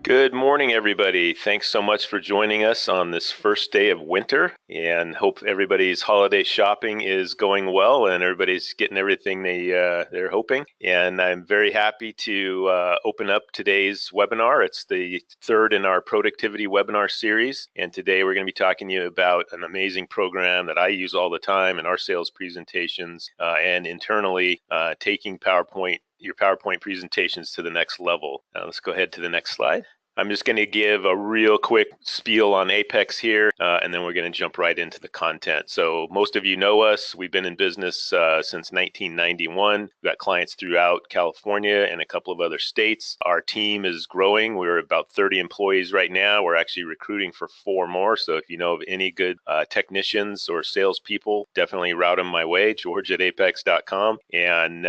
Good morning, everybody. Thanks so much for joining us on this first day of winter, and hope everybody's holiday shopping is going well and everybody's getting everything they're hoping. And I'm very happy to open up today's webinar. It's the third in our productivity webinar series, and today we're going to be talking to you about an amazing program that I use all the time in our sales presentations and internally taking your PowerPoint presentations to the next level. Let's go ahead to the next slide. I'm just going to give a real quick spiel on Apex here, and then we're going to jump right into the content. So most of you know us. We've been in business since 1991. We've got clients throughout California and a couple of other states. Our team is growing. We're about 30 employees right now. We're actually recruiting for 4 more. So if you know of any good technicians or salespeople, definitely route them my way, george@apex.com. And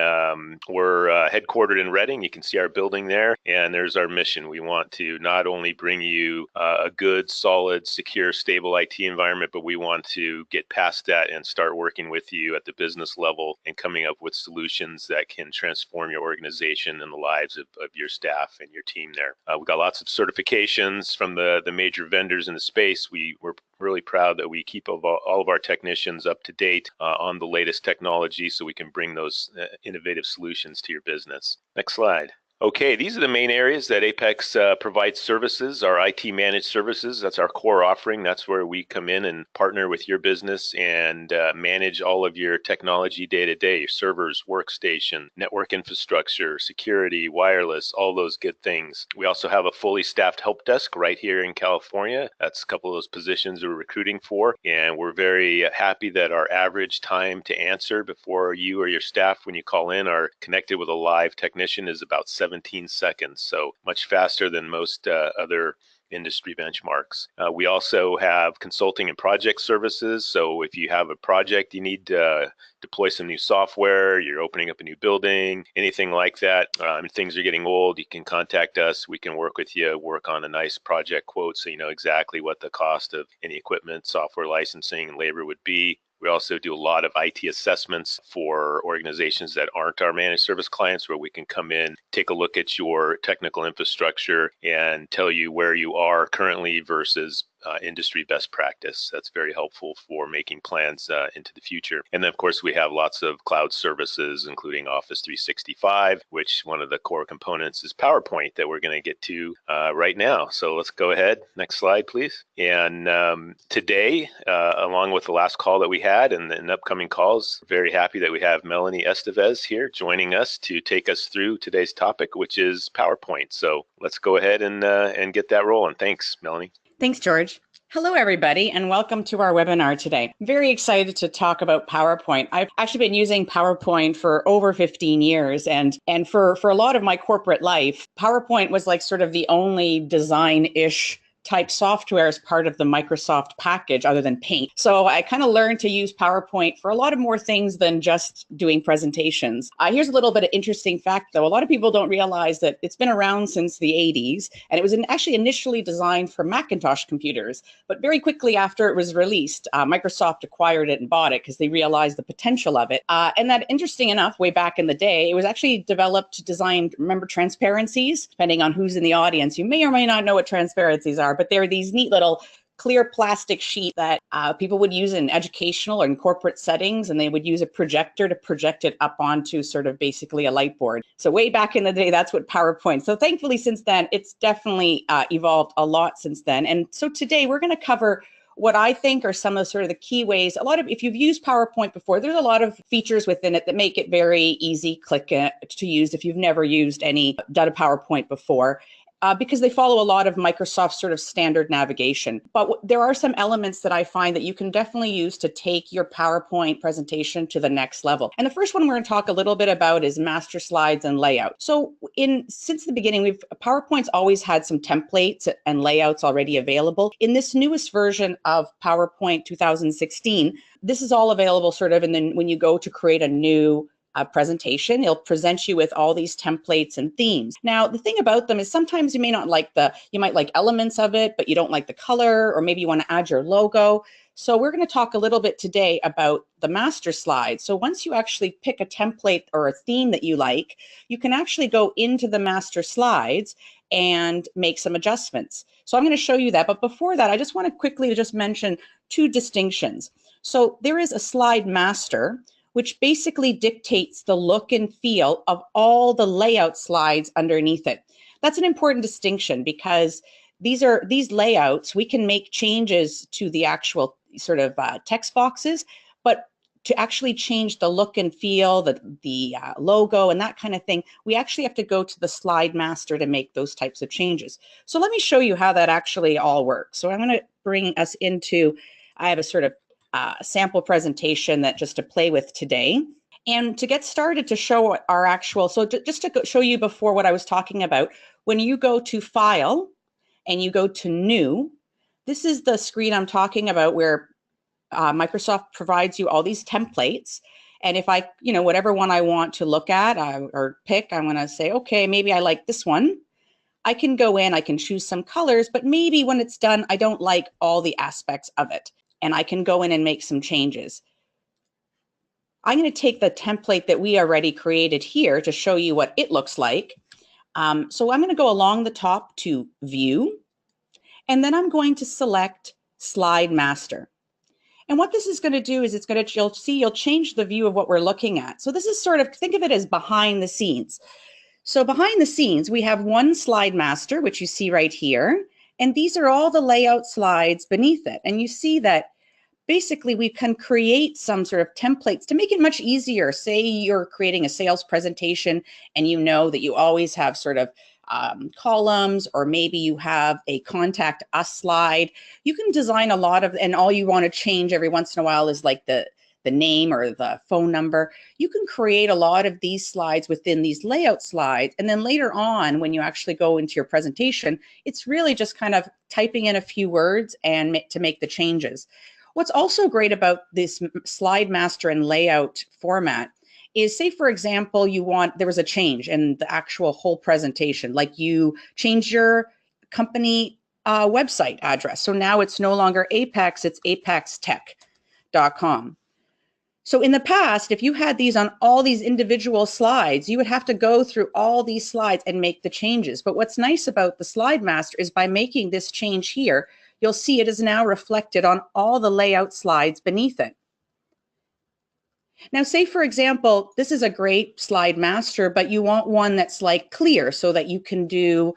we're headquartered in Redding. You can see our building there, and there's our mission. We want to not only bring you a good, solid, secure, stable IT environment, but we want to get past that and start working with you at the business level and coming up with solutions that can transform your organization and the lives of your staff and your team there. We've got lots of certifications from the major vendors in the space. We're really proud that we keep all of our technicians up to date on the latest technology so we can bring those innovative solutions to your business. Next slide. Okay, these are the main areas that Apex provides services, our IT managed services. That's our core offering. That's where we come in and partner with your business and manage all of your technology day to day, your servers, workstation, network infrastructure, security, wireless, all those good things. We also have a fully staffed help desk right here in California. That's a couple of those positions we're recruiting for. And we're very happy that our average time to answer before you or your staff, when you call in, are connected with a live technician is about 17 seconds, so much faster than most other industry benchmarks. We also have consulting and project services. So if you have a project, you need to deploy some new software, you're opening up a new building, anything like that, things are getting old, you can contact us. We can work with you, work on a nice project quote so you know exactly what the cost of any equipment, software licensing, and labor would be. We also do a lot of IT assessments for organizations that aren't our managed service clients, where we can come in, take a look at your technical infrastructure and tell you where you are currently versus industry best practice. That's very helpful for making plans into the future. And then, of course, we have lots of cloud services, including Office 365, which one of the core components is PowerPoint that we're going to get to right now. So let's go ahead. Next slide, please. And today, along with the last call that we had and upcoming calls, very happy that we have Melanie Estevez here joining us to take us through today's topic, which is PowerPoint. So let's go ahead and get that rolling. Thanks, Melanie. Thanks, George. Hello, everybody, and welcome to our webinar today. Very excited to talk about PowerPoint. I've actually been using PowerPoint for over 15 years, and for a lot of my corporate life, PowerPoint was like sort of the only design-ish type software as part of the Microsoft package other than Paint. So I kind of learned to use PowerPoint for a lot of more things than just doing presentations. Here's a little bit of interesting fact, though. A lot of people don't realize that it's been around since the 80s, and it was actually initially designed for Macintosh computers. But very quickly after it was released, Microsoft acquired it and bought it because they realized the potential of it. And that, interesting enough, way back in the day, it was actually developed to design, remember, transparencies? Depending on who's in the audience, you may or may not know what transparencies are, but they're these neat little clear plastic sheet that people would use in educational or in corporate settings, and they would use a projector to project it up onto sort of basically a light board. So way back in the day, that's what PowerPoint. So thankfully, since then, it's definitely evolved a lot since then. And so today we're going to cover what I think are some of sort of the key ways. If you've used PowerPoint before, there's a lot of features within it that make it very easy to use if you've never done a PowerPoint before. Because they follow a lot of Microsoft sort of standard navigation. But there are some elements that I find that you can definitely use to take your PowerPoint presentation to the next level. And the first one we're going to talk a little bit about is master slides and layout. So since the beginning, PowerPoint's always had some templates and layouts already available. In this newest version of PowerPoint 2016, this is all available sort of, and then when you go to create a new presentation, it'll present you with all these templates and themes. Now, the thing about them is sometimes you may not like you might like elements of it, but you don't like the color, or maybe you want to add your logo. So we're going to talk a little bit today about the master slide. So once you actually pick a template or a theme that you like, you can actually go into the master slides and make some adjustments. So I'm going to show you that. But before that, I just want to quickly just mention two distinctions. So there is a slide master, which basically dictates the look and feel of all the layout slides underneath it. That's an important distinction because these layouts, we can make changes to the actual sort of text boxes, but to actually change the look and feel, the logo and that kind of thing, we actually have to go to the slide master to make those types of changes. So let me show you how that actually all works. So I'm going to bring us into, I have a sort of sample presentation that just to play with today. And to get started to show our actual, so just to show you before what I was talking about, when you go to File and you go to New, this is the screen I'm talking about where Microsoft provides you all these templates. And if I, whatever one I want to look at or pick, I'm going to say, okay, maybe I like this one. I can go in, I can choose some colors, but maybe when it's done, I don't like all the aspects of it. And I can go in and make some changes. I'm going to take the template that we already created here to show you what it looks like. So I'm going to go along the top to View, and then I'm going to select Slide Master. And what this is going to do is you'll change the view of what we're looking at. So this is sort of, think of it as behind the scenes. So behind the scenes, we have one slide master, which you see right here. And these are all the layout slides beneath it. And you see that basically we can create some sort of templates to make it much easier. Say you're creating a sales presentation and you know that you always have sort of columns, or maybe you have a contact us slide. You can design a lot of, and all you want to change every once in a while is like the name or the phone number. You can create a lot of these slides within these layout slides. And then later on, when you actually go into your presentation, it's really just kind of typing in a few words and to make the changes. What's also great about this slide master and layout format is, say, for example, there was a change in the actual whole presentation, like you changed your company website address. So now it's no longer Apex, it's apextech.com. So in the past, if you had these on all these individual slides, you would have to go through all these slides and make the changes. But what's nice about the slide master is by making this change here, you'll see it is now reflected on all the layout slides beneath it. Now, say, for example, this is a great slide master, but you want one that's like clear so that you can do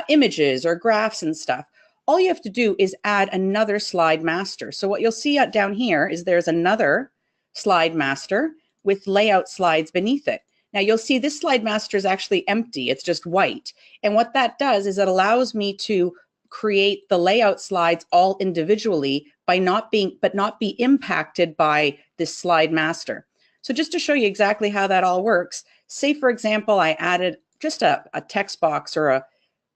images or graphs and stuff. All you have to do is add another slide master. So what you'll see down here is there's another slide master with layout slides beneath it. Now you'll see this slide master is actually empty. It's just white. And what that does is it allows me to create the layout slides all individually not be impacted by this slide master. So just to show you exactly how that all works, say, for example, I added just a text box or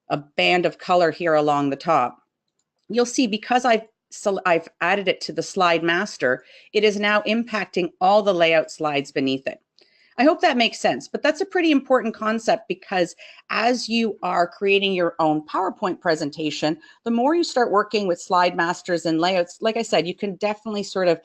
a band of color here along the top. You'll see because I've added it to the slide master, it is now impacting all the layout slides beneath it. I hope that makes sense, but that's a pretty important concept because as you are creating your own PowerPoint presentation, the more you start working with slide masters and layouts, like I said, you can definitely sort of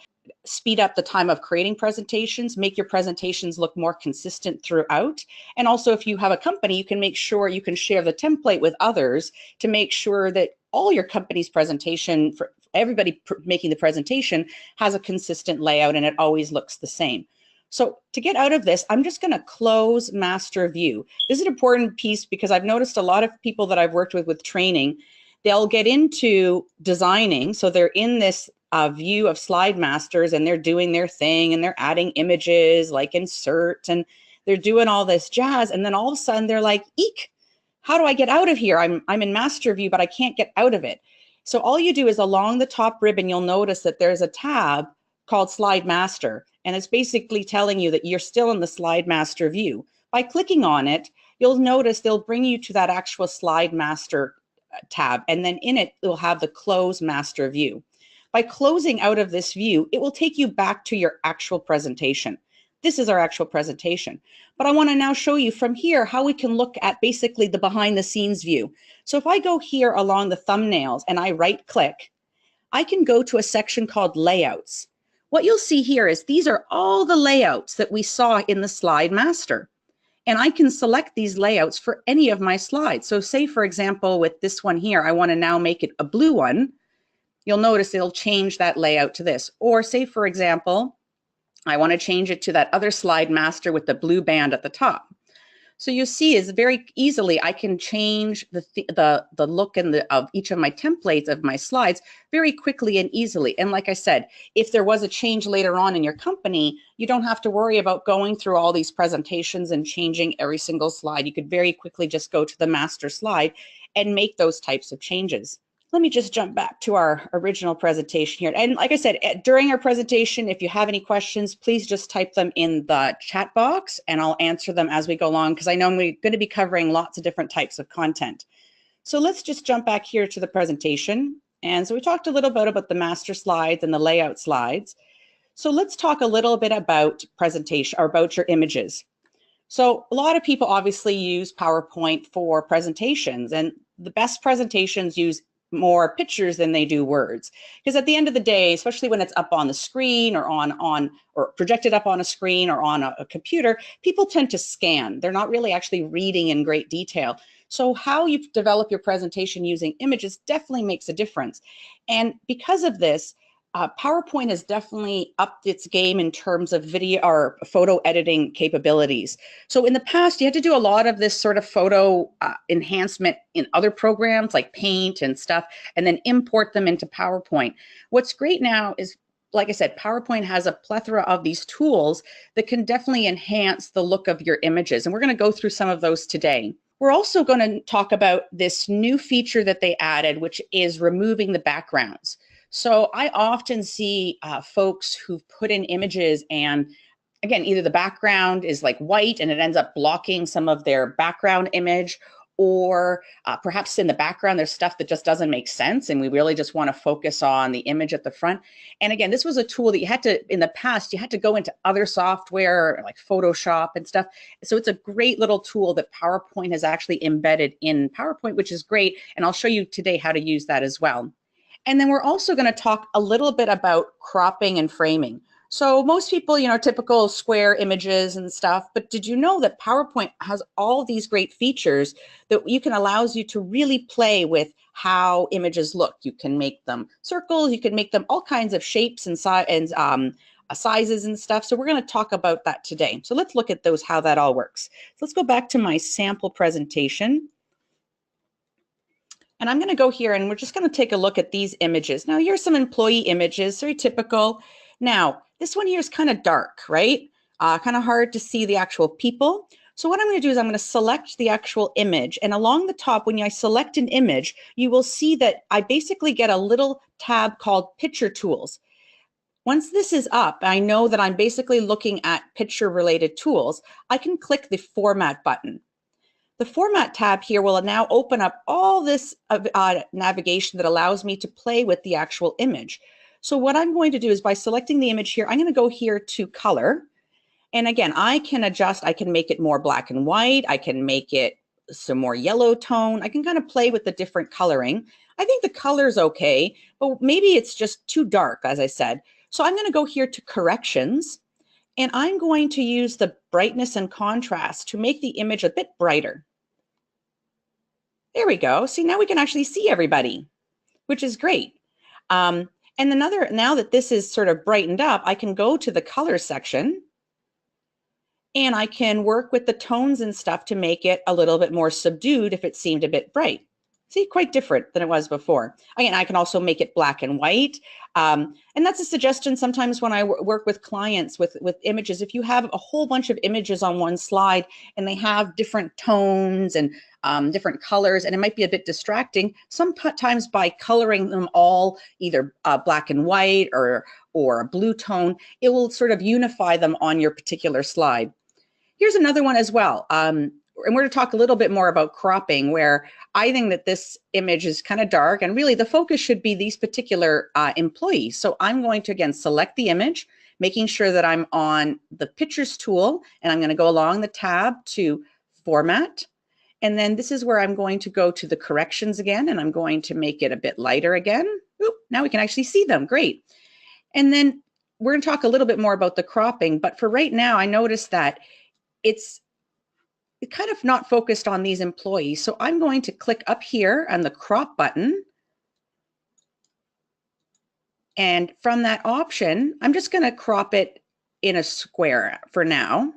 speed up the time of creating presentations, make your presentations look more consistent throughout. And also, if you have a company, you can make sure you can share the template with others to make sure that all your company's presentation, for everybody making the presentation, has a consistent layout and it always looks the same. So to get out of this, I'm just going to close master view. This is an important piece because I've noticed a lot of people that I've worked with training, they'll get into designing. So they're in this view of slide masters and they're doing their thing and they're adding images like insert and they're doing all this jazz. And then all of a sudden they're like, eek, how do I get out of here? I'm in master view, but I can't get out of it. So all you do is along the top ribbon, you'll notice that there's a tab called slide master. And it's basically telling you that you're still in the slide master view. By clicking on it, you'll notice they'll bring you to that actual slide master tab. And then in it, it'll have the close master view. By closing out of this view, it will take you back to your actual presentation. This is our actual presentation. But I want to now show you from here how we can look at basically the behind the scenes view. So if I go here along the thumbnails and I right click, I can go to a section called Layouts. What you'll see here is these are all the layouts that we saw in the slide master. And I can select these layouts for any of my slides. So say, for example, with this one here, I want to now make it a blue one. You'll notice it'll change that layout to this. Or say, for example, I want to change it to that other slide master with the blue band at the top. So you see is very easily I can change the look and of each of my templates of my slides very quickly and easily. And like I said, if there was a change later on in your company, you don't have to worry about going through all these presentations and changing every single slide. You could very quickly just go to the master slide and make those types of changes. Let me just jump back to our original presentation here. And like I said, during our presentation, if you have any questions, please just type them in the chat box and I'll answer them as we go along, because I know we're going to be covering lots of different types of content. So let's just jump back here to the presentation. And so we talked a little bit about the master slides and the layout slides. So let's talk a little bit about presentation or about your images. So a lot of people obviously use PowerPoint for presentations, and the best presentations use more pictures than they do words, because at the end of the day, especially when it's up on the screen or or projected up on a screen or on a computer, people tend to scan. They're not really actually reading in great detail. So how you develop your presentation using images definitely makes a difference. And because of this, PowerPoint has definitely upped its game in terms of video or photo editing capabilities. So in the past, you had to do a lot of this sort of photo enhancement in other programs like Paint and stuff, and then import them into PowerPoint. What's great now is, like I said, PowerPoint has a plethora of these tools that can definitely enhance the look of your images. And we're going to go through some of those today. We're also going to talk about this new feature that they added, which is removing the backgrounds. So I often see folks who've put in images, and again, either the background is like white and it ends up blocking some of their background image, or perhaps in the background there's stuff that just doesn't make sense and we really just want to focus on the image at the front. And again, this was a tool that you had to, in the past, you had to go into other software like Photoshop and stuff. So it's a great little tool that PowerPoint has actually embedded in PowerPoint, which is great. And I'll show you today how to use that as well. And then we're also going to talk a little bit about cropping and framing. So most people, typical square images and stuff, but did you know that PowerPoint has all these great features that allows you to really play with how images look? You can make them circles, you can make them all kinds of shapes and sizes and stuff. So we're going to talk about that today. So let's look at those, how that all works. So let's go back to my sample presentation. And I'm going to go here and we're just going to take a look at these images. Now, here's some employee images, very typical. Now, this one here is kind of dark, right? Kind of hard to see the actual people. So what I'm going to do is I'm going to select the actual image. And along the top, when I select an image, you will see that I basically get a little tab called Picture Tools. Once this is up, I know that I'm basically looking at picture-related tools. I can click the Format button. The Format tab here will now open up all this navigation that allows me to play with the actual image. So what I'm going to do is, by selecting the image here, I'm going to go here to Color. And again, I can adjust. I can make it more black and white. I can make it some more yellow tone. I can kind of play with the different coloring. I think the color's okay, but maybe it's just too dark, as I said. So I'm going to go here to Corrections. And I'm going to use the brightness and contrast to make the image a bit brighter. There we go. See, now we can actually see everybody, which is great. And now that this is sort of brightened up, I can go to the color section and I can work with the tones and stuff to make it a little bit more subdued if it seemed a bit bright. See, quite different than it was before. Again, I can also make it black and white. And that's a suggestion sometimes when I work with clients with images. If you have a whole bunch of images on one slide and they have different tones and different colors, and it might be a bit distracting, sometimes by coloring them all either black and white or a blue tone, it will sort of unify them on your particular slide. Here's another one as well. And we're going to talk a little bit more about cropping, where I think that this image is kind of dark and really the focus should be these particular employees. So I'm going to, again, select the image, making sure that I'm on the Pictures tool, and I'm going to go along the tab to Format. And then this is where I'm going to go to the Corrections again, and I'm going to make it a bit lighter again. Oop, now we can actually see them. Great. And then we're going to talk a little bit more about the cropping, but for right now, I noticed that it's kind of not focused on these employees. So I'm going to click up here on the crop button. And from that option, I'm just going to crop it in a square for now.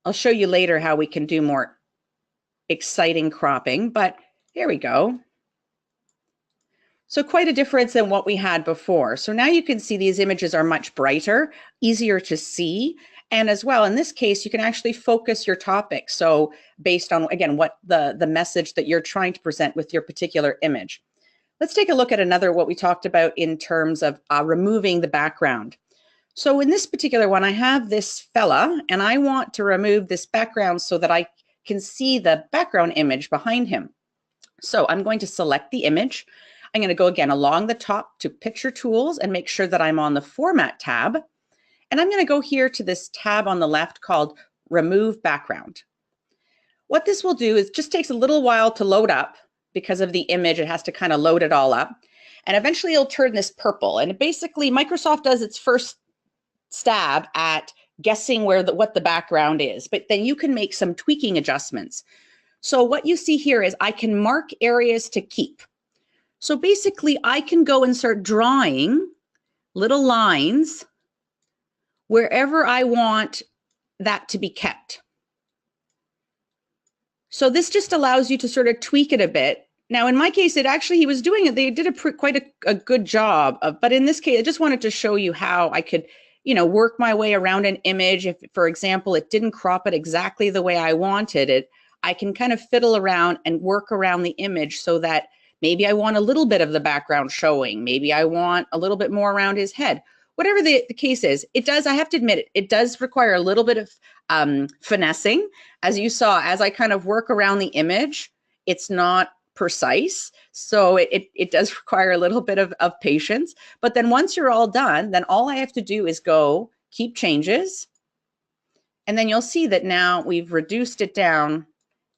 I'll show you later how we can do more exciting cropping, but here we go. So quite a difference than what we had before. So now you can see these images are much brighter, easier to see. And as well, in this case, you can actually focus your topic. So based on, again, what the message that you're trying to present with your particular image. Let's take a look at another, what we talked about in terms of removing the background. So in this particular one, I have this fella, and I want to remove this background so that I can see the background image behind him. So I'm going to select the image. I'm going to go again along the top to Picture Tools and make sure that I'm on the Format tab. And I'm going to go here to this tab on the left called Remove Background. What this will do is just takes a little while to load up because of the image. It has to kind of load it all up. And eventually it'll turn this purple. And basically Microsoft does its first stab at guessing what the background is, but then you can make some tweaking adjustments. So what you see here is I can mark areas to keep. So basically I can go and start drawing little lines wherever I want that to be kept. So this just allows you to sort of tweak it a bit. Now, in my case, he was doing it. They did quite a good job of, but in this case, I just wanted to show you how I could, work my way around an image. If, for example, it didn't crop it exactly the way I wanted it, I can kind of fiddle around and work around the image so that maybe I want a little bit of the background showing. Maybe I want a little bit more around his head. Whatever the case is, I have to admit, it does require a little bit of finessing. As you saw, as I kind of work around the image, it's not precise. So it does require a little bit of patience. But then once you're all done, then all I have to do is go keep changes. And then you'll see that now we've reduced it down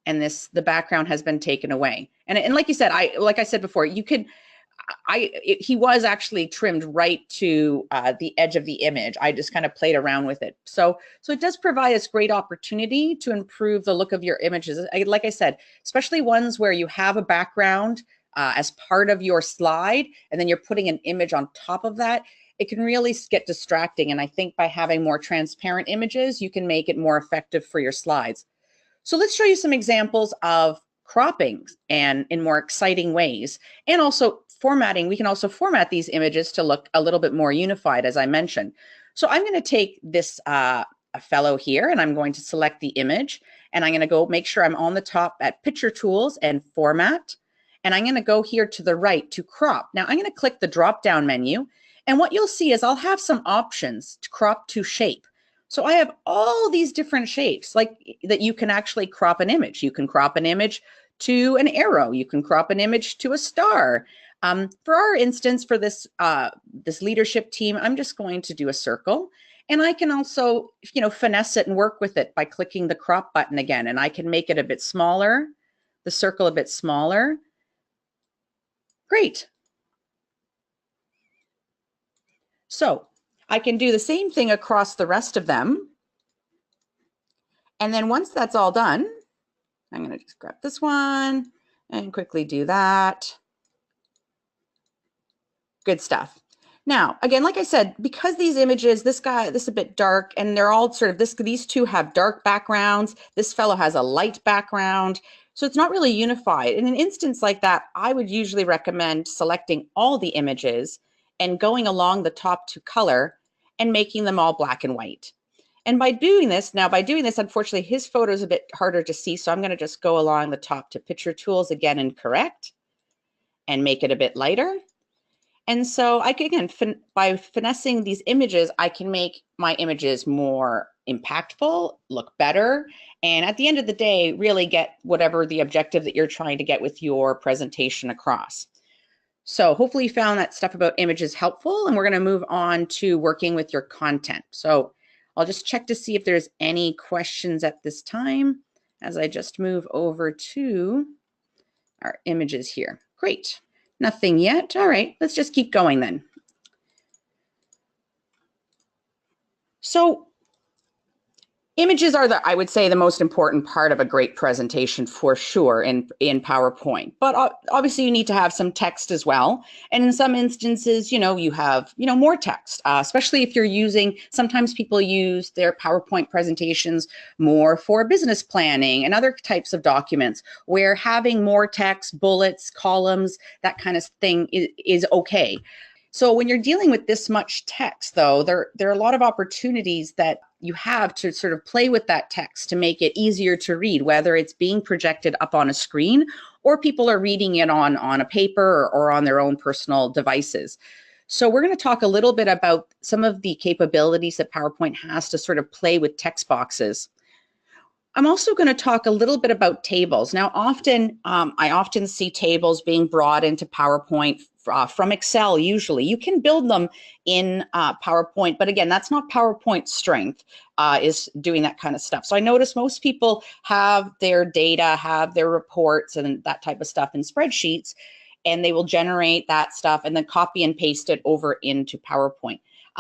and the background has been taken away. And like you said, like I said before, you could, he was actually trimmed right to the edge of the image. I just kind of played around with it. So it does provide us great opportunity to improve the look of your images. Like I said, especially ones where you have a background as part of your slide, and then you're putting an image on top of that, it can really get distracting. And I think by having more transparent images, you can make it more effective for your slides. So let's show you some examples of cropping and in more exciting ways, and also formatting. We can also format these images to look a little bit more unified, as I mentioned. So I'm going to take this a fellow here, and I'm going to select the image, and I'm going to go make sure I'm on the top at Picture Tools and Format, and I'm going to go here to the right to crop. Now I'm going to click the drop-down menu, and what you'll see is I'll have some options to crop to shape. So I have all these different shapes like that you can actually crop an image. You can crop an image to an arrow. You can crop an image to a star. For our instance, for this leadership team, I'm just going to do a circle. And I can also, finesse it and work with it by clicking the crop button again. And I can make it a bit smaller, the circle a bit smaller. Great. So I can do the same thing across the rest of them. And then once that's all done, I'm going to just grab this one and quickly do that. Good stuff. Now, again, like I said, because these images, this is a bit dark, and they're all sort of these two have dark backgrounds. This fellow has a light background. So it's not really unified. In an instance like that, I would usually recommend selecting all the images and going along the top to color and making them all black and white. And by doing this, unfortunately, his photo is a bit harder to see. So I'm going to just go along the top to Picture Tools again and correct and make it a bit lighter. And so I can, again, by finessing these images, I can make my images more impactful, look better, and at the end of the day, really get whatever the objective that you're trying to get with your presentation across. So hopefully you found that stuff about images helpful, and we're going to move on to working with your content. So I'll just check to see if there's any questions at this time as I just move over to our images here. Great. Nothing yet. All right, let's just keep going then. So images are I would say, the most important part of a great presentation for sure in PowerPoint. But obviously you need to have some text as well. And in some instances, you have, more text, especially if you're using, sometimes people use their PowerPoint presentations more for business planning and other types of documents where having more text, bullets, columns, that kind of thing is okay. So when you're dealing with this much text, though, there are a lot of opportunities that you have to sort of play with that text to make it easier to read, whether it's being projected up on a screen or people are reading it on a paper or on their own personal devices. So we're going to talk a little bit about some of the capabilities that PowerPoint has to sort of play with text boxes. I'm also going to talk a little bit about tables. Now, I often see tables being brought into PowerPoint from Excel. Usually you can build them in PowerPoint, but again, that's not PowerPoint's strength, is doing that kind of stuff. So I notice most people have their data, have their reports and that type of stuff in spreadsheets, and they will generate that stuff and then copy and paste it over into PowerPoint.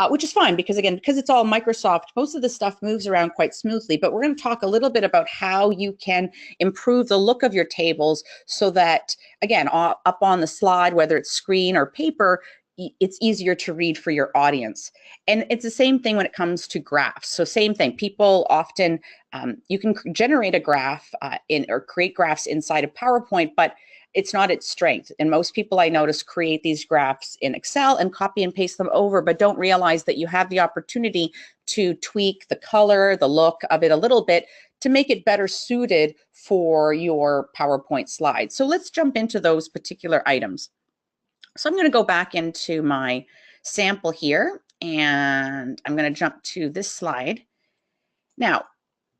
Which is fine because it's all Microsoft, most of the stuff moves around quite smoothly, but we're going to talk a little bit about how you can improve the look of your tables so that, again, up on the slide, whether it's screen or paper, it's easier to read for your audience. And it's the same thing when it comes to graphs. So same thing, people often, you can generate a graph or create graphs inside of PowerPoint, but it's not its strength. And most people I notice create these graphs in Excel and copy and paste them over, but don't realize that you have the opportunity to tweak the color, the look of it a little bit to make it better suited for your PowerPoint slides. So let's jump into those particular items. So I'm going to go back into my sample here, and I'm going to jump to this slide. Now,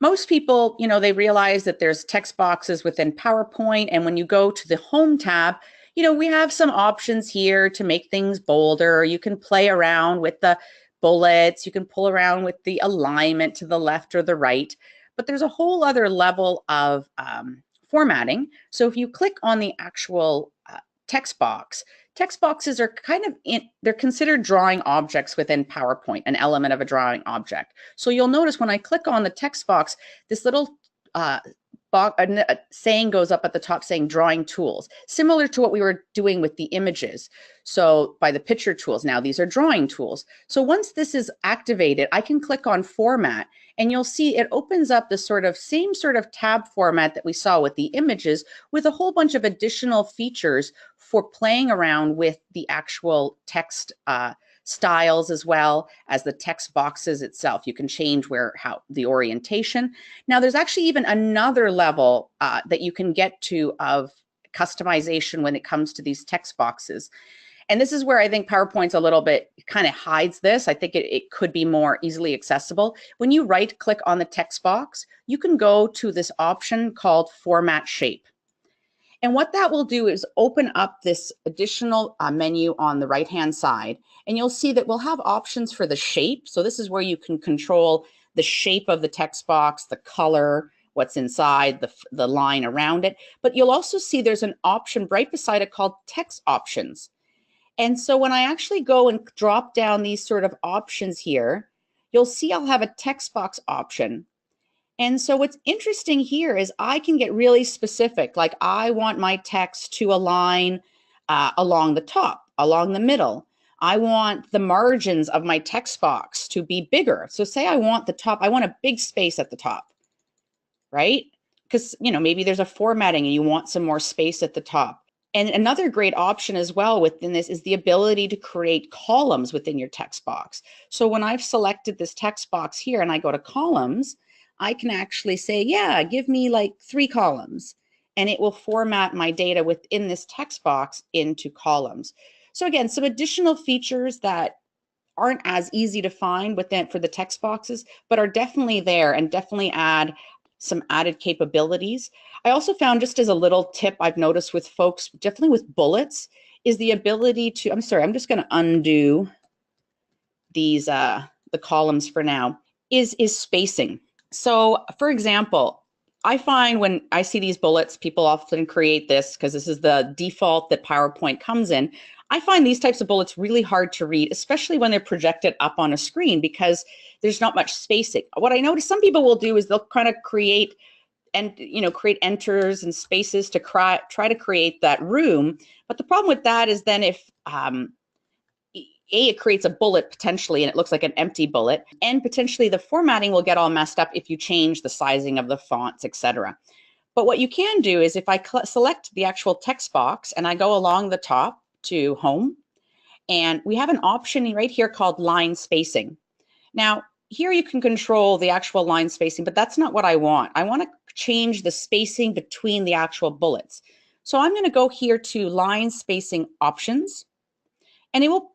most people, they realize that there's text boxes within PowerPoint, and when you go to the Home tab, we have some options here to make things bolder. You can play around with the bullets, you can pull around with the alignment to the left or the right, but there's a whole other level of formatting. So if you click on the actual text box, text boxes are they're considered drawing objects within PowerPoint, an element of a drawing object. So you'll notice when I click on the text box, this little saying goes up at the top saying drawing tools, similar to what we were doing with the images. So by the picture tools, now these are drawing tools. So once this is activated, I can click on format and you'll see it opens up the same sort of tab format that we saw with the images, with a whole bunch of additional features for playing around with the actual text styles as well as the text boxes itself. You can change how the orientation. Now there's actually even another level that you can get to of customization when it comes to these text boxes. And this is where I think PowerPoint's a little bit kind of hides this. I think it could be more easily accessible. When you right click on the text box, you can go to this option called Format Shape. And what that will do is open up this additional menu on the right-hand side, and you'll see that we'll have options for the shape. So this is where you can control the shape of the text box, the color, what's inside, the line around it. But you'll also see there's an option right beside it called Text Options. And so when I actually go and drop down these sort of options here, you'll see I'll have a text box option. And so what's interesting here is I can get really specific. Like I want my text to align along the top, along the middle. I want the margins of my text box to be bigger. So say I want a big space at the top, right? Because, maybe there's a formatting and you want some more space at the top. And another great option as well within this is the ability to create columns within your text box. So when I've selected this text box here and I go to columns, I can actually say, yeah, give me like 3 columns, and it will format my data within this text box into columns. So again, some additional features that aren't as easy to find for the text boxes, but are definitely there and definitely add some added capabilities. I also found, just as a little tip I've noticed with folks, definitely with bullets, is the ability to, I'm sorry, I'm just going to undo these, the columns for now, is spacing. So for example, I find when I see these bullets, people often create this because this is the default that PowerPoint comes in. I find these types of bullets really hard to read, especially when they're projected up on a screen because there's not much spacing. What I notice some people will do is they'll kind of create and create enters and spaces to try to create that room. But the problem with that is then if it creates a bullet potentially, and it looks like an empty bullet, and potentially the formatting will get all messed up if you change the sizing of the fonts, etc. But what you can do is if I select the actual text box and I go along the top to home, and we have an option right here called line spacing. Now, here you can control the actual line spacing, but that's not what I want. I want to change the spacing between the actual bullets. So I'm going to go here to line spacing options, and it will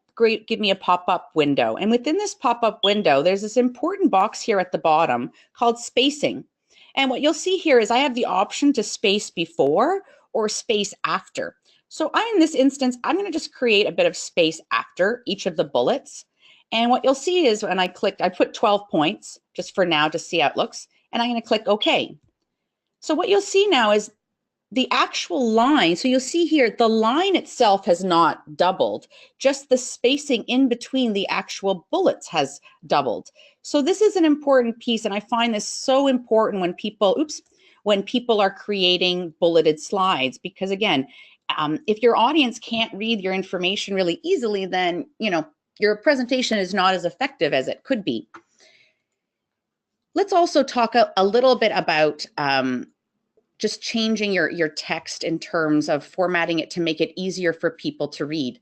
give me a pop-up window. And within this pop-up window, there's this important box here at the bottom called spacing. And what you'll see here is I have the option to space before or space after. So in this instance, I'm going to just create a bit of space after each of the bullets. And what you'll see is when I clicked, I put 12 points just for now to see how it looks. And I'm going to click OK. So what you'll see now is the actual line. So you'll see here, the line itself has not doubled, just the spacing in between the actual bullets has doubled. So this is an important piece. And I find this so important when people are creating bulleted slides, because again, if your audience can't read your information really easily, then, your presentation is not as effective as it could be. Let's also talk a little bit about just changing your text in terms of formatting it to make it easier for people to read.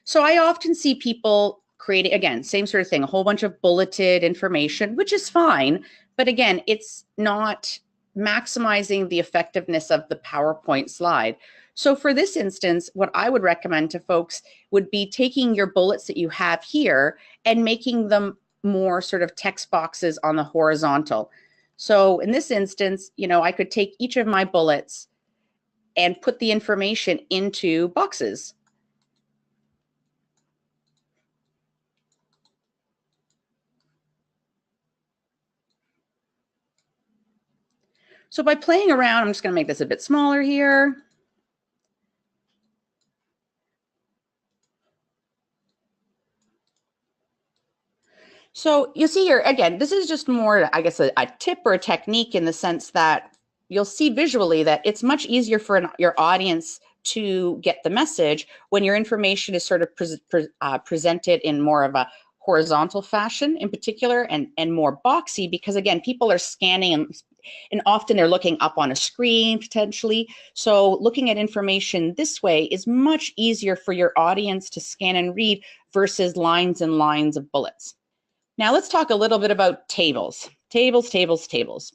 So I often see people creating, again, same sort of thing, a whole bunch of bulleted information, which is fine. But again, it's not maximizing the effectiveness of the PowerPoint slide. So for this instance, what I would recommend to folks would be taking your bullets that you have here and making them more sort of text boxes on the horizontal. So in this instance, I could take each of my bullets and put the information into boxes. So by playing around, I'm just going to make this a bit smaller here. So you see here, again, this is just more, I guess, a tip or a technique in the sense that you'll see visually that it's much easier for your audience to get the message when your information is sort of presented in more of a horizontal fashion in particular, and more boxy, because again, people are scanning and often they're looking up on a screen potentially. So looking at information this way is much easier for your audience to scan and read versus lines and lines of bullets. Now let's talk a little bit about tables. Tables.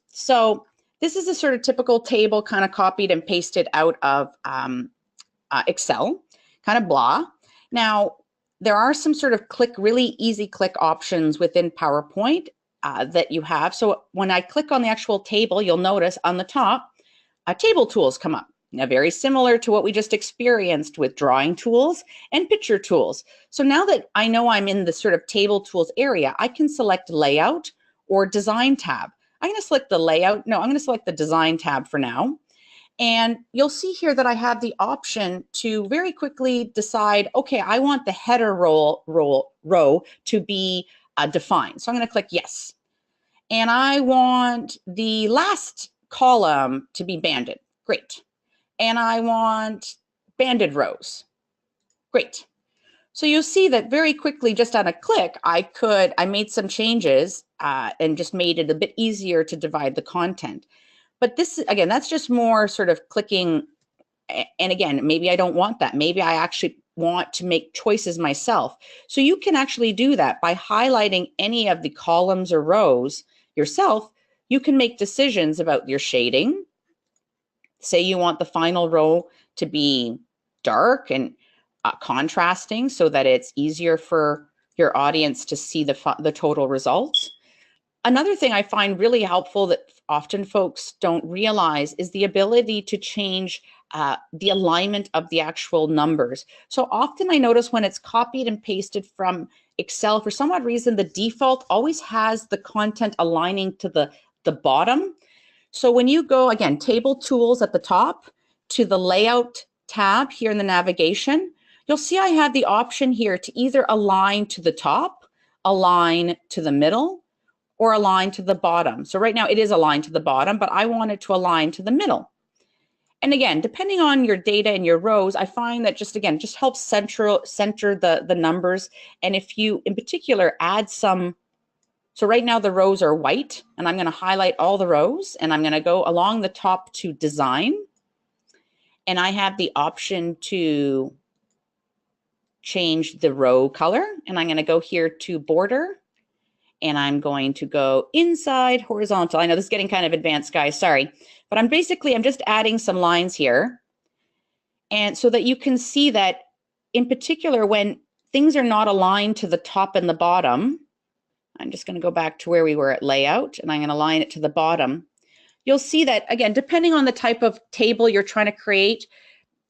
So this is a sort of typical table kind of copied and pasted out of Excel, kind of blah. Now, there are some sort of really easy click options within PowerPoint that you have. So when I click on the actual table, you'll notice on the top, table tools come up. Now, very similar to what we just experienced with drawing tools and picture tools. So now that I know I'm in the sort of table tools area, I can select layout or design tab. I'm going to select the layout. No, I'm going to select the design tab for now. And you'll see here that I have the option to very quickly decide, okay, I want the header row to be defined. So I'm going to click yes. And I want the last column to be banded. Great. And I want banded rows. Great. So you'll see that very quickly, just on a click, I made some changes and just made it a bit easier to divide the content. But this, again, that's just more sort of clicking. And again, maybe I don't want that. Maybe I actually want to make choices myself. So you can actually do that by highlighting any of the columns or rows yourself. You can make decisions about your shading. Say you want the final row to be dark and contrasting so that it's easier for your audience to see the total results. Another thing I find really helpful that often folks don't realize is the ability to change the alignment of the actual numbers. So often I notice when it's copied and pasted from Excel, for some odd reason, the default always has the content aligning to the bottom. So when you go, again, table tools at the top to the layout tab here in the navigation, you'll see I have the option here to either align to the top, align to the middle, or align to the bottom. So right now it is aligned to the bottom, but I want it to align to the middle. And again, depending on your data and your rows, I find that just helps center the numbers. And if you in particular add some, so right now the rows are white, and I'm going to highlight all the rows, and I'm going to go along the top to design. And I have the option to change the row color, and I'm going to go here to border, and I'm going to go inside horizontal. I know this is getting kind of advanced, guys, sorry. But I'm just adding some lines here. And so that you can see that in particular, when things are not aligned to the top and the bottom, I'm just going to go back to where we were at layout, and I'm going to align it to the bottom. You'll see that, again, depending on the type of table you're trying to create,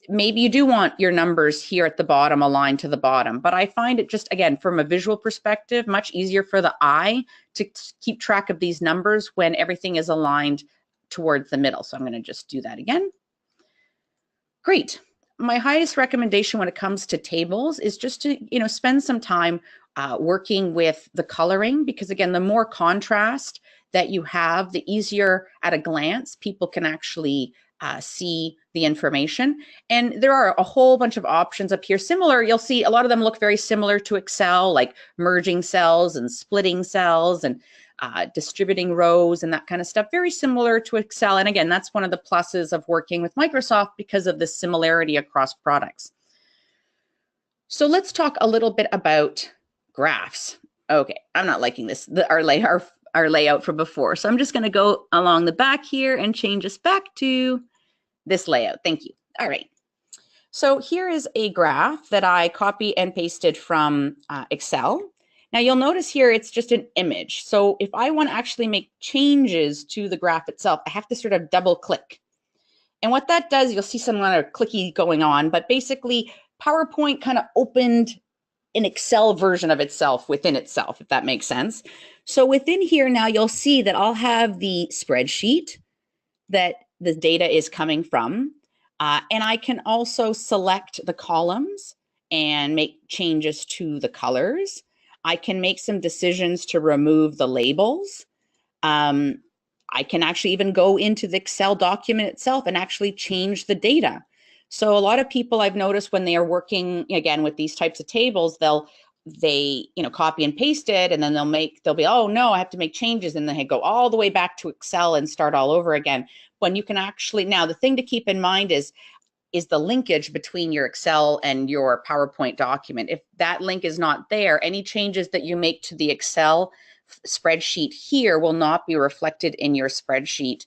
maybe you do want your numbers here at the bottom aligned to the bottom. But I find it just, again, from a visual perspective, much easier for the eye to keep track of these numbers when everything is aligned towards the middle. So I'm going to just do that again. Great. My highest recommendation when it comes to tables is just to, spend some time working with the coloring, because again, the more contrast that you have, the easier at a glance people can actually see the information. And there are a whole bunch of options up here. Similar, you'll see a lot of them look very similar to Excel, like merging cells and splitting cells and distributing rows and that kind of stuff. Very similar to Excel. And again, that's one of the pluses of working with Microsoft because of the similarity across products. So let's talk a little bit about graphs. Okay, I'm not liking this, our layout from before. So I'm just going to go along the back here and change us back to this layout. Thank you. All right. So here is a graph that I copy and pasted from Excel. Now you'll notice here it's just an image. So if I want to actually make changes to the graph itself, I have to sort of double click. And what that does, you'll see some kind of clicky going on, but basically PowerPoint kind of opened an Excel version of itself within itself, if that makes sense. So within here now, you'll see that I'll have the spreadsheet that the data is coming from. And I can also select the columns and make changes to the colors. I can make some decisions to remove the labels. I can actually even go into the Excel document itself and actually change the data. So a lot of people I've noticed when they are working, again, with these types of tables, they copy and paste it, and then they'll be, oh no, I have to make changes, and then they go all the way back to Excel and start all over again. When you can actually, now the thing to keep in mind is the linkage between your Excel and your PowerPoint document. If that link is not there, any changes that you make to the Excel spreadsheet here will not be reflected in your spreadsheet,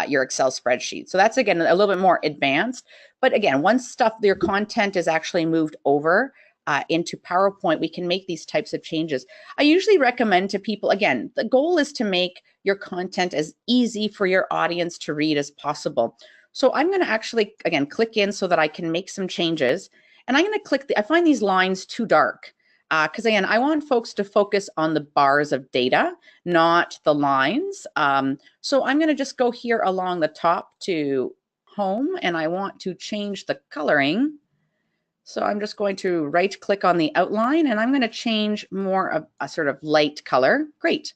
your Excel spreadsheet. So that's, again, a little bit more advanced. But again, once your content is actually moved over into PowerPoint, we can make these types of changes. I usually recommend to people, again, the goal is to make your content as easy for your audience to read as possible. So I'm going to actually, again, click in so that I can make some changes. And I'm going to click, I find these lines too dark because again, I want folks to focus on the bars of data, not the lines. So I'm going to just go here along the top to home, and I want to change the coloring. So I'm just going to right click on the outline, and I'm going to change more of a sort of light color. Great.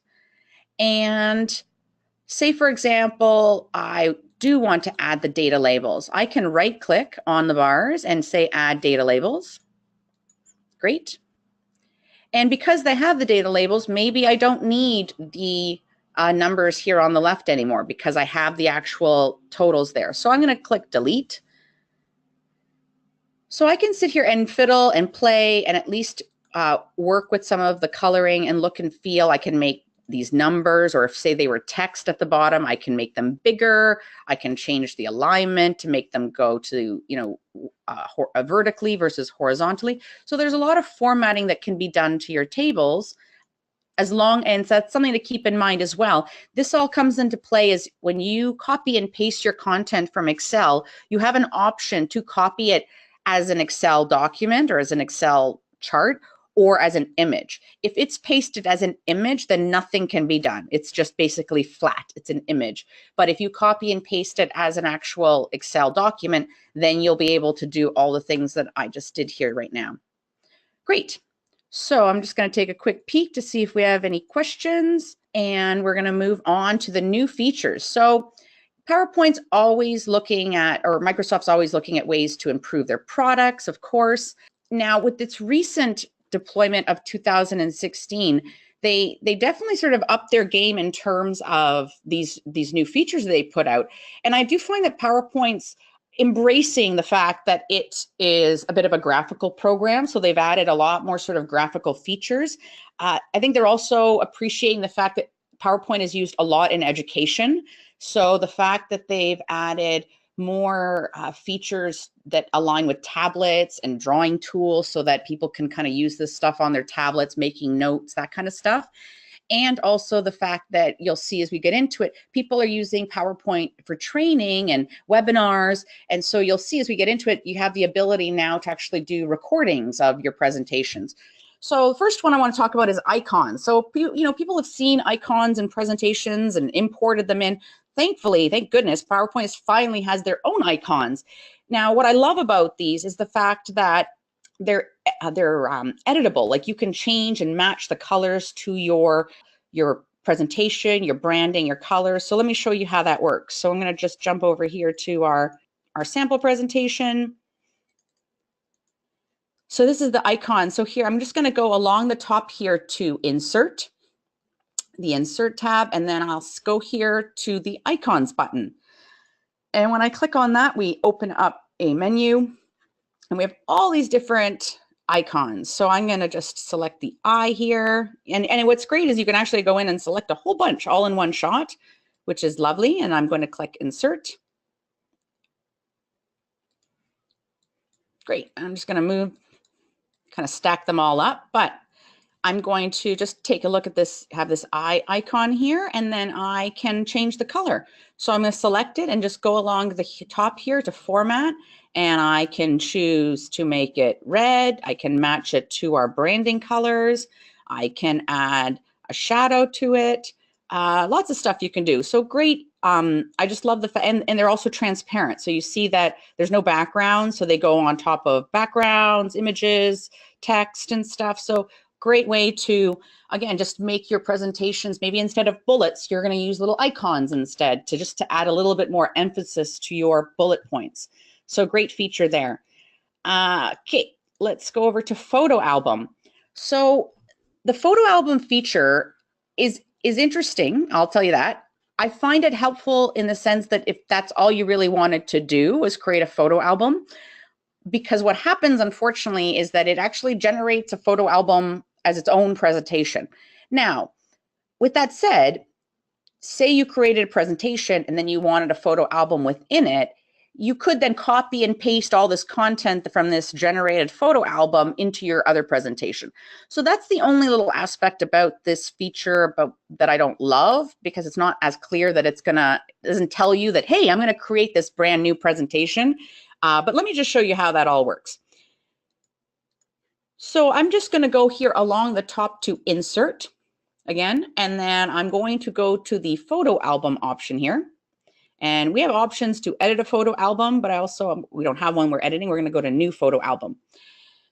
And say, for example, I do want to add the data labels. I can right click on the bars and say add data labels. Great. And because they have the data labels, maybe I don't need the numbers here on the left anymore because I have the actual totals there. So I'm going to click delete. So I can sit here and fiddle and play and at least work with some of the coloring and look and feel. I can make these numbers, or if say they were text at the bottom, I can make them bigger. I can change the alignment to make them go to, vertically versus horizontally. So there's a lot of formatting that can be done to your tables, and that's something to keep in mind as well. This all comes into play is when you copy and paste your content from Excel, you have an option to copy it as an Excel document or as an Excel chart, or as an image. If it's pasted as an image, then nothing can be done. It's just basically flat. It's an image. But if you copy and paste it as an actual Excel document, then you'll be able to do all the things that I just did here right now. Great. So I'm just going to take a quick peek to see if we have any questions, and we're going to move on to the new features. So PowerPoint's always looking at, or Microsoft's always looking at ways to improve their products, of course. Now, with its recent deployment of 2016, they definitely sort of upped their game in terms of these new features they put out. And I do find that PowerPoint's embracing the fact that it is a bit of a graphical program. So they've added a lot more sort of graphical features. I think they're also appreciating the fact that PowerPoint is used a lot in education. So the fact that they've added more features that align with tablets and drawing tools so that people can kind of use this stuff on their tablets, making notes, that kind of stuff. And also the fact that you'll see as we get into it, people are using PowerPoint for training and webinars. And so you'll see as we get into it, you have the ability now to actually do recordings of your presentations. So the first one I want to talk about is icons. So, people have seen icons in presentations and imported them in. Thankfully, thank goodness, PowerPoint finally has their own icons. Now, what I love about these is the fact that they're editable. Like you can change and match the colors to your presentation, your branding, your colors. So let me show you how that works. So I'm going to just jump over here to our sample presentation. So this is the icon. So here, I'm just going to go along the top here to insert, the insert tab, and then I'll go here to the icons button. And when I click on that, we open up a menu and we have all these different icons. So I'm going to just select the eye here. And what's great is you can actually go in and select a whole bunch all in one shot, which is lovely. And I'm going to click insert. Great. I'm just going to kind of stack them all up, but I'm going to just take a look at this, have this eye icon here, and then I can change the color. So I'm going to select it and just go along the top here to format, and I can choose to make it red. I can match it to our branding colors. I can add a shadow to it. Lots of stuff you can do. So great. I just love and they're also transparent. So you see that there's no background. So they go on top of backgrounds, images, text and stuff. So great way to, again, just make your presentations, maybe instead of bullets, you're going to use little icons instead to add a little bit more emphasis to your bullet points. So great feature there. Okay, let's go over to photo album. So the photo album feature is interesting. I'll tell you that. I find it helpful in the sense that if that's all you really wanted to do was create a photo album, because what happens, unfortunately, is that it actually generates a photo album as its own presentation. Now, with that said, say you created a presentation and then you wanted a photo album within it, you could then copy and paste all this content from this generated photo album into your other presentation. So that's the only little aspect about this feature that I don't love, because it's not as clear that it doesn't tell you that, hey, I'm going to create this brand new presentation. But let me just show you how that all works. So I'm just going to go here along the top to insert again, and then I'm going to go to the photo album option here. And we have options to edit a photo album, but we don't have one we're editing. We're going to go to new photo album.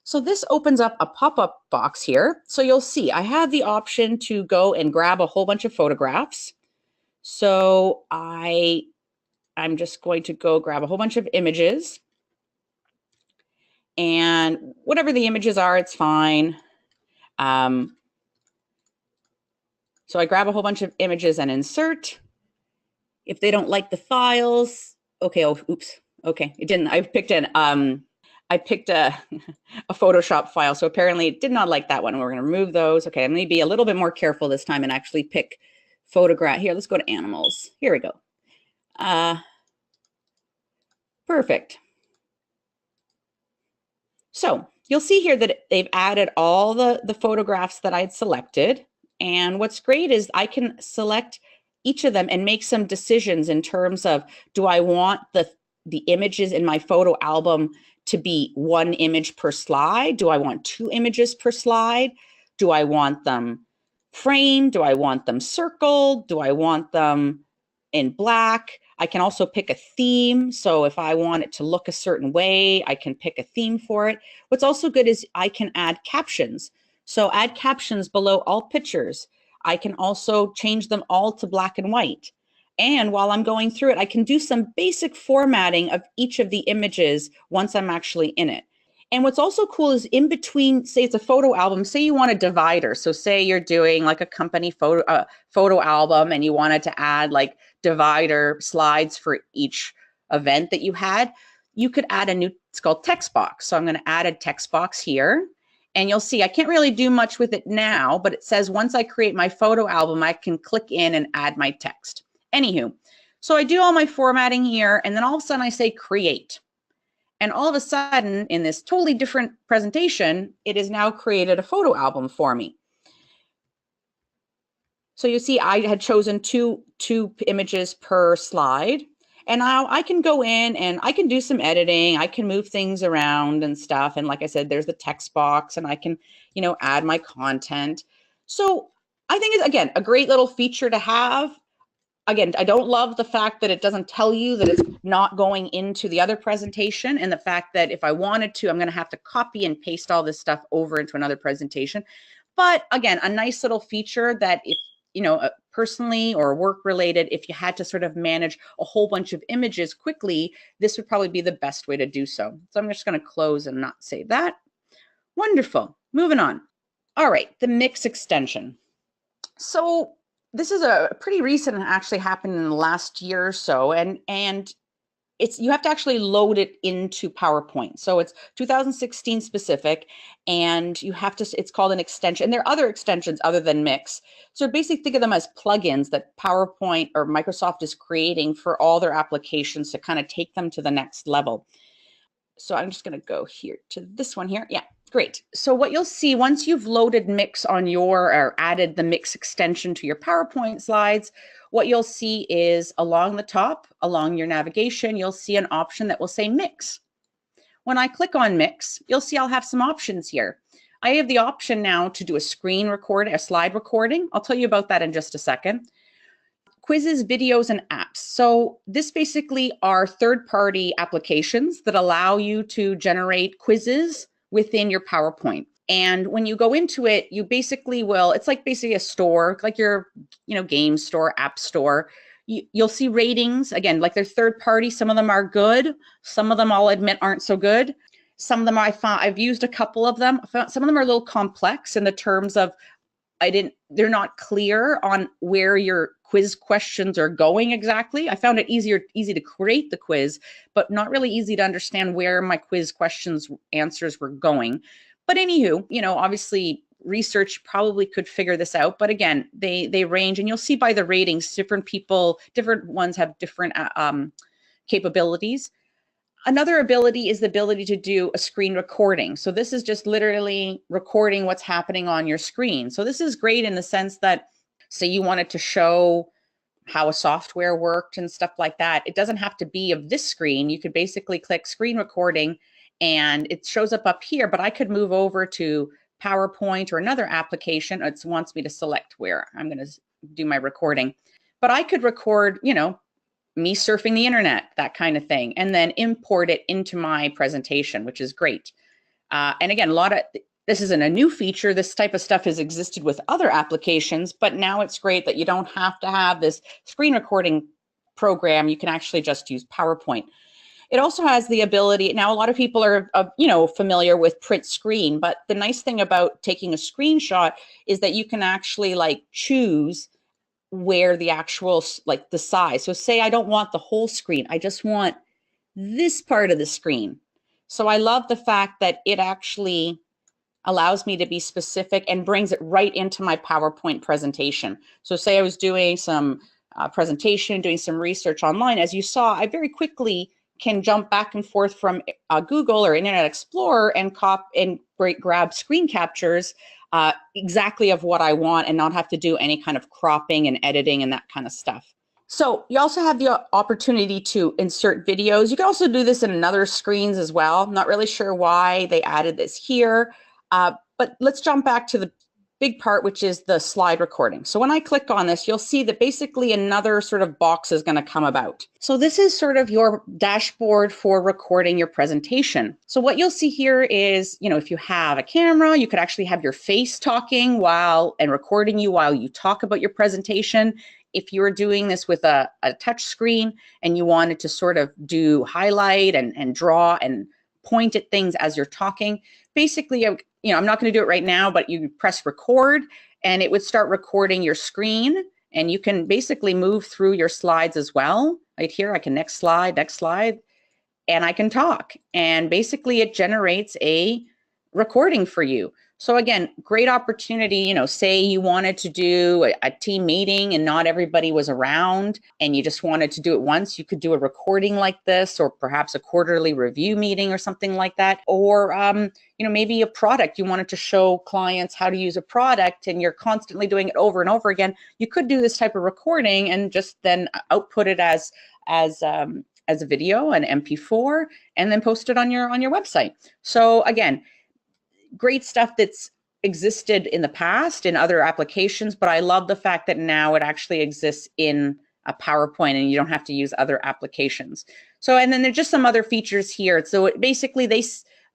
So this opens up a pop-up box here. So you'll see I have the option to go and grab a whole bunch of photographs. So I'm just going to go grab a whole bunch of images. And whatever the images are, it's fine. So I grab a whole bunch of images and insert. If they don't like the files, okay, oh, oops, okay, it didn't. I picked a Photoshop file, so apparently it did not like that one. We're going to remove those. Okay, I'm going to be a little bit more careful this time and actually pick photograph. Here, let's go to animals. Here we go. Perfect. So you'll see here that they've added all the photographs that I'd selected. And what's great is I can select each of them and make some decisions in terms of, do I want the the images in my photo album to be one image per slide? Do I want 2 images per slide? Do I want them framed? Do I want them circled? Do I want them in black? I can also pick a theme. So if I want it to look a certain way, I can pick a theme for it. What's also good is I can add captions. So add captions below all pictures. I can also change them all to black and white. And while I'm going through it, I can do some basic formatting of each of the images once I'm actually in it. And what's also cool is in between, say it's a photo album, say you want a divider. So say you're doing like a company photo album and you wanted to add like divider slides for each event that you had, you could add a new, it's called text box. So I'm going to add a text box here. And you'll see I can't really do much with it now, but it says once I create my photo album, I can click in and add my text. Anywho, so I do all my formatting here, and then all of a sudden I say create. And all of a sudden, in this totally different presentation, it has now created a photo album for me. So you see, I had chosen two images per slide. And now I can go in and I can do some editing. I can move things around and stuff. And like I said, there's the text box and I can, add my content. So I think it's, again, a great little feature to have. Again, I don't love the fact that it doesn't tell you that it's not going into the other presentation, and the fact that if I wanted to, I'm going to have to copy and paste all this stuff over into another presentation. But again, a nice little feature that if, personally or work related, if you had to sort of manage a whole bunch of images quickly, this would probably be the best way to do so. So I'm just going to close and not save that. Wonderful. Moving on. All right, the mix extension. So this is a pretty recent, and actually happened in the last year or so, and it's, you have to actually load it into PowerPoint. So it's 2016 specific, and you have to, it's called an extension. And there are other extensions other than Mix. So basically think of them as plugins that PowerPoint or Microsoft is creating for all their applications to kind of take them to the next level. So I'm just going to go here to this one here. Yeah. Great. So what you'll see once you've loaded Mix on your, or added the Mix extension to your PowerPoint slides, what you'll see is along the top, along your navigation, you'll see an option that will say Mix. When I click on Mix, you'll see I'll have some options here. I have the option now to do a screen recording, a slide recording. I'll tell you about that in just a second. Quizzes, videos, and apps. So this basically are third-party applications that allow you to generate quizzes within your PowerPoint. And when you go into it, you basically will, it's like basically a store, like your, game store, app store. You'll see ratings, again, like they're third party. Some of them are good. Some of them, I'll admit, aren't so good. Some of them I've used a couple of them. Some of them are a little complex in the terms of they're not clear on where your quiz questions are going exactly. I found it easy to create the quiz, but not really easy to understand where my quiz questions answers were going. But anywho, obviously research probably could figure this out. But again, they range, and you'll see by the ratings, different ones have different capabilities. Another ability is the ability to do a screen recording. So this is just literally recording what's happening on your screen. So this is great in the sense that, say you wanted to show how a software worked and stuff like that. It doesn't have to be of this screen. You could basically click screen recording and it shows up here, but I could move over to PowerPoint or another application. It wants me to select where I'm going to do my recording. But I could record, me surfing the internet, that kind of thing, and then import it into my presentation, which is great. And again, this isn't a new feature. This type of stuff has existed with other applications, but now it's great that you don't have to have this screen recording program. You can actually just use PowerPoint. It also has the ability, now a lot of people are, familiar with print screen, but the nice thing about taking a screenshot is that you can actually choose where the actual, the size. So say I don't want the whole screen, I just want this part of the screen. So I love the fact that it actually allows me to be specific and brings it right into my PowerPoint presentation. So say I was doing some presentation, doing some research online, as you saw, I very quickly can jump back and forth from Google or Internet Explorer and grab screen captures exactly of what I want and not have to do any kind of cropping and editing and that kind of stuff. So you also have the opportunity to insert videos. You can also do this in other screens as well. I'm not really sure why they added this here, but let's jump back to the big part, which is the slide recording. So when I click on this, you'll see that basically another sort of box is going to come about. So this is sort of your dashboard for recording your presentation. So what you'll see here is, if you have a camera, you could actually have your face talking and recording you while you talk about your presentation. If you were doing this with a touch screen and you wanted to sort of do highlight and draw and point at things as you're talking, basically, I'm not going to do it right now, but you press record and it would start recording your screen, and you can basically move through your slides as well. Right here, I can next slide, and I can talk. And basically it generates a recording for you. So again, great opportunity, say you wanted to do a team meeting and not everybody was around and you just wanted to do it once, you could do a recording like this, or perhaps a quarterly review meeting or something like that. Or, maybe a product, you wanted to show clients how to use a product and you're constantly doing it over and over again. You could do this type of recording and just then output it as a video, an MP4, and then post it on your website. So again, great stuff that's existed in the past in other applications, but I love the fact that now it actually exists in a PowerPoint and you don't have to use other applications. So, and then there's just some other features here. So basically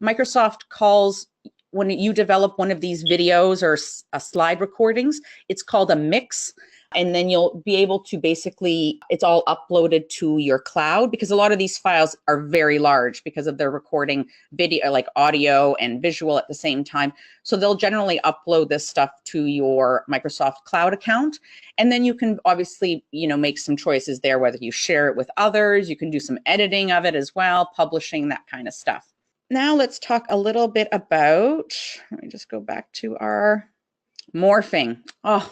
Microsoft calls, when you develop one of these videos or slide recordings, it's called a mix. And then you'll be able to basically, it's all uploaded to your cloud, because a lot of these files are very large because of their recording video, like audio and visual at the same time. So they'll generally upload this stuff to your Microsoft Cloud account. And then you can obviously, make some choices there, whether you share it with others, you can do some editing of it as well, publishing, that kind of stuff. Now let's talk a little bit about, let me just go back to our morphing. Oh,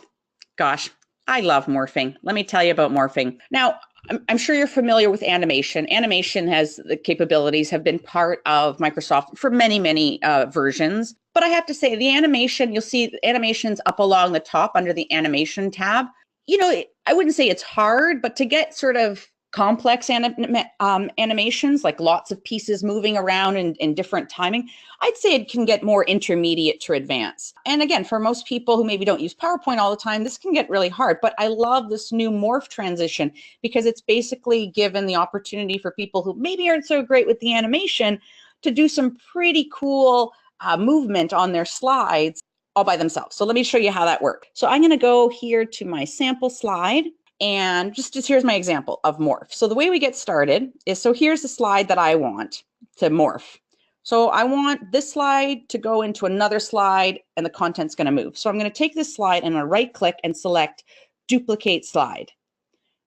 gosh. I love morphing. Let me tell you about morphing. Now, I'm sure you're familiar with animation. Animation the capabilities have been part of Microsoft for many, many versions. But I have to say, the animation, you'll see the animations up along the top under the animation tab. I wouldn't say it's hard, but to get sort of complex animations, like lots of pieces moving around in different timing, I'd say it can get more intermediate to advanced. And again, for most people who maybe don't use PowerPoint all the time, this can get really hard. But I love this new Morph transition because it's basically given the opportunity for people who maybe aren't so great with the animation to do some pretty cool movement on their slides all by themselves. So let me show you how that works. So I'm going to go here to my sample slide. And just here's my example of morph. So the way we get started is, so here's the slide that I want to morph. So I want this slide to go into another slide and the content's going to move. So I'm going to take this slide and I'm going to right click and select duplicate slide.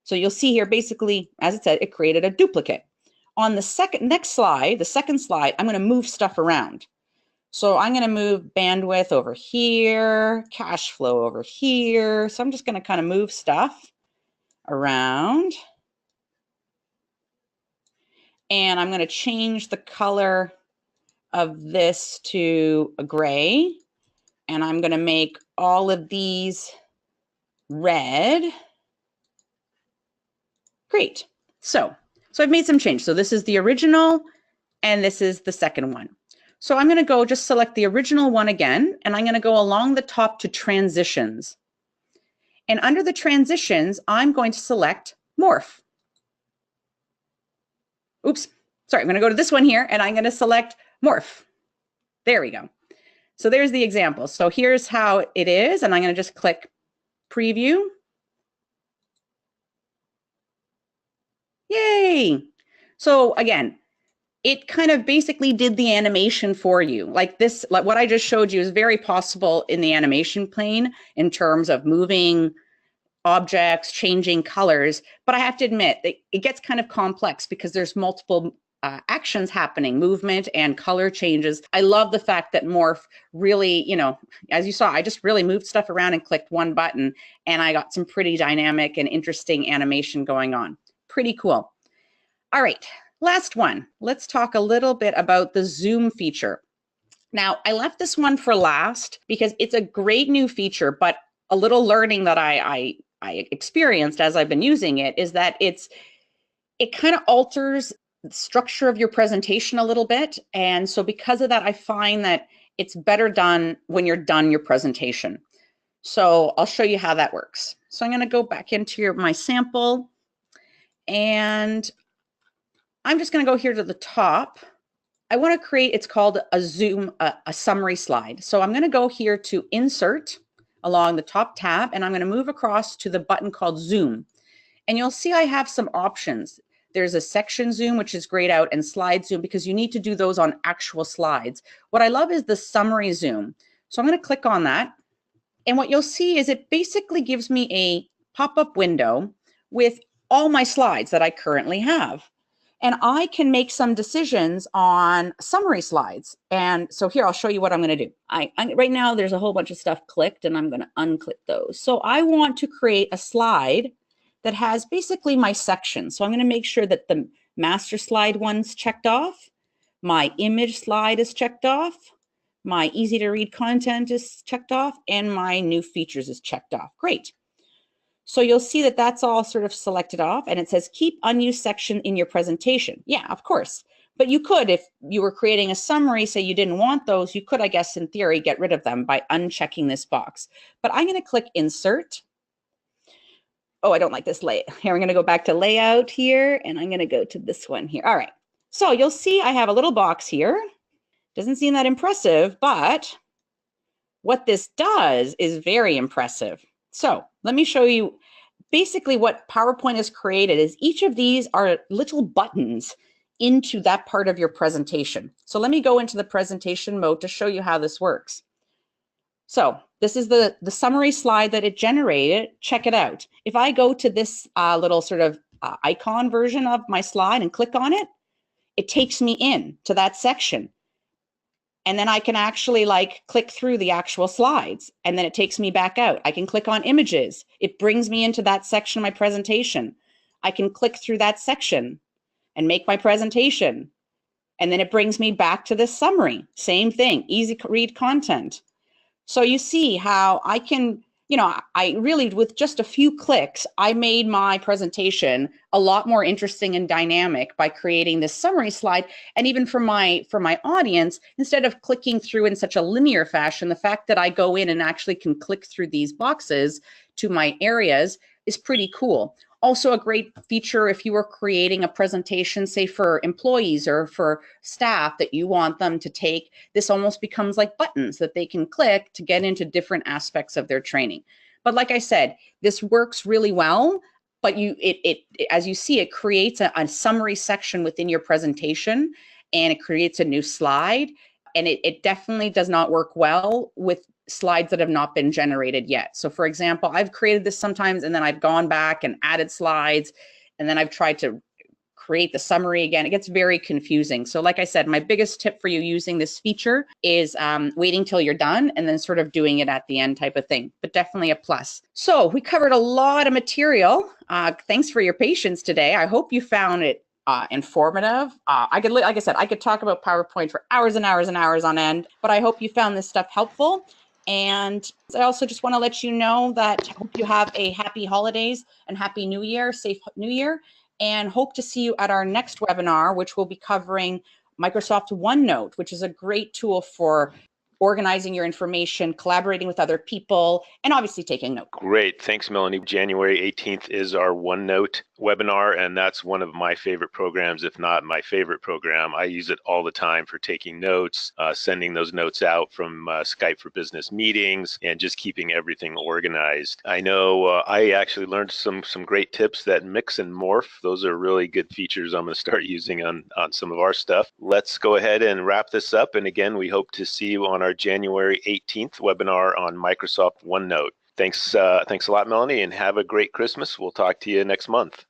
So you'll see here, basically, as it said, it created a duplicate. On the next slide, the second slide, I'm going to move stuff around. So I'm going to move bandwidth over here, cash flow over here. So I'm just going to kind of move stuff around, and I'm going to change the color of this to a gray, and I'm going to make all of these red. Great. So I've made some change. So this is the original and this is the second one. So I'm going to just select the original one again, and I'm going to go along the top to transitions. And under the transitions, I'm going to select morph. Oops, sorry, I'm going to go to this one here and I'm going to select morph. There we go. So there's the example. So here's how it is, and I'm going to just click preview. Yay! So again, it kind of basically did the animation for you. Like what I just showed you is very possible in the animation plane in terms of moving objects, changing colors. But I have to admit that it gets kind of complex because there's multiple actions happening, movement and color changes. I love the fact that Morph really, as you saw, I just really moved stuff around and clicked one button and I got some pretty dynamic and interesting animation going on. Pretty cool. All right, last one. Let's talk a little bit about the zoom feature. Now, I left this one for last because it's a great new feature, but a little learning that I I experienced as I've been using it is that it kind of alters the structure of your presentation a little bit. And so because of that, I find that it's better done when you're done your presentation. So I'll show you how that works. So I'm going to go back into my sample, and I'm just going to go here to the top. I want to create, it's called a zoom, a summary slide. So I'm going to go here to insert along the top tab, and I'm going to move across to the button called zoom. And you'll see I have some options. There's a section zoom, which is grayed out, and slide zoom, because you need to do those on actual slides. What I love is the summary zoom. So I'm going to click on that. And what you'll see is it basically gives me a pop-up window with all my slides that I currently have. And I can make some decisions on summary slides. And so here, I'll show you what I'm going to do. Right now, there's a whole bunch of stuff clicked, and I'm going to unclick those. So I want to create a slide that has basically my section. So I'm going to make sure that the master slide one's checked off, my image slide is checked off, my easy to read content is checked off, and my new features is checked off. Great. So you'll see that that's all sort of selected off, and it says keep unused section in your presentation. Yeah, of course. But you could, if you were creating a summary, say you didn't want those, you could, I guess, in theory, get rid of them by unchecking this box. But I'm going to click insert. Oh, I don't like this layout. Here, I'm going to go back to layout here, and I'm going to go to this one here. All right. So you'll see I have a little box here. Doesn't seem that impressive, but what this does is very impressive. So let me show you basically what PowerPoint has created is each of these are little buttons into that part of your presentation. So let me go into the presentation mode to show you how this works. So this is the summary slide that it generated. Check it out. If I go to this little sort of icon version of my slide and click on it, it takes me in to that section. And then I can actually click through the actual slides, and then it takes me back out. I can click on images. It brings me into that section of my presentation. I can click through that section and make my presentation. And then it brings me back to this summary. Same thing, easy to read content. So you see how I can, I really, with just a few clicks, I made my presentation a lot more interesting and dynamic by creating this summary slide. And even for my audience, instead of clicking through in such a linear fashion, the fact that I go in and actually can click through these boxes to my areas is pretty cool. Also a great feature if you are creating a presentation, say for employees or for staff that you want them to take, this almost becomes like buttons that they can click to get into different aspects of their training. But like I said, this works really well, but as you see, it creates a summary section within your presentation, and it creates a new slide. And it definitely does not work well with slides that have not been generated yet. So for example, I've created this sometimes, and then I've gone back and added slides, and then I've tried to create the summary again. It gets very confusing. So like I said, my biggest tip for you using this feature is waiting till you're done and then sort of doing it at the end type of thing, but definitely a plus. So we covered a lot of material. Thanks for your patience today. I hope you found it informative. Like I said, I could talk about PowerPoint for hours and hours and hours on end, but I hope you found this stuff helpful. And I also just want to let you know that I hope you have a happy holidays and happy new year, safe new year, and hope to see you at our next webinar, which will be covering Microsoft OneNote, which is a great tool for organizing your information, collaborating with other people, and obviously taking notes. Great. Thanks, Melanie. January 18th is our OneNote webinar, and that's one of my favorite programs, if not my favorite program. I use it all the time for taking notes, sending those notes out from Skype for Business meetings, and just keeping everything organized. I know I actually learned some great tips that mix and morph. Those are really good features I'm going to start using on some of our stuff. Let's go ahead and wrap this up. And again, we hope to see you on our January 18th webinar on Microsoft OneNote. Thanks a lot, Melanie, and have a great Christmas. We'll talk to you next month.